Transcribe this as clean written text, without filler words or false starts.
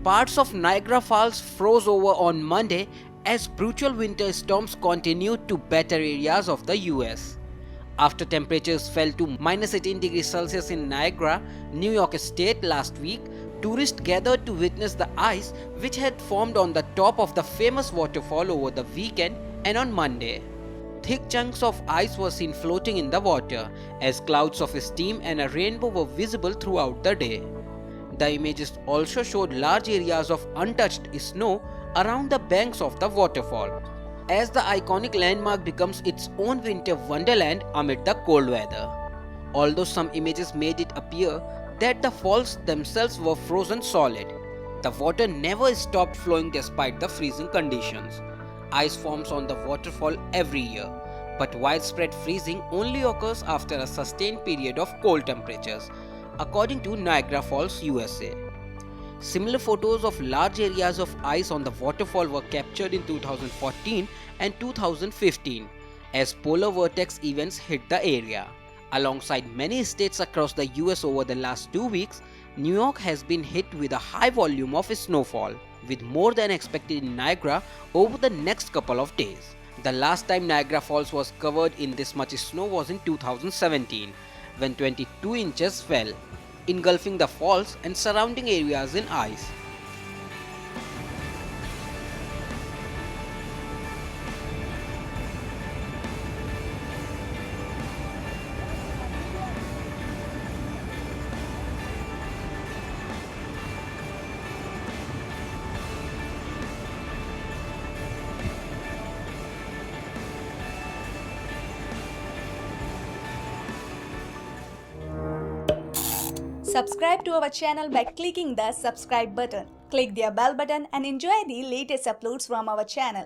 Parts of Niagara Falls froze over on Monday as brutal winter storms continued to batter areas of the US. After temperatures fell to -18 degrees Celsius in Niagara, New York State last week, tourists gathered to witness the ice which had formed on the top of the famous waterfall over the weekend and on Monday. Thick chunks of ice were seen floating in the water as clouds of steam and a rainbow were visible throughout the day. The images also showed large areas of untouched snow around the banks of the waterfall, as the iconic landmark becomes its own winter wonderland amid the cold weather. Although some images made it appear that the falls themselves were frozen solid, the water never stopped flowing despite the freezing conditions. Ice forms on the waterfall every year, but widespread freezing only occurs after a sustained period of cold temperatures, according to Niagara Falls, USA. Similar photos of large areas of ice on the waterfall were captured in 2014 and 2015 as polar vortex events hit the area. Alongside many states across the US over the last 2 weeks, New York has been hit with a high volume of snowfall, with more than expected in Niagara over the next couple of days. The last time Niagara Falls was covered in this much snow was in 2017, when 22 inches fell, engulfing the falls and surrounding areas in ice. Subscribe to our channel by clicking the subscribe button. Click the bell button and enjoy the latest uploads from our channel.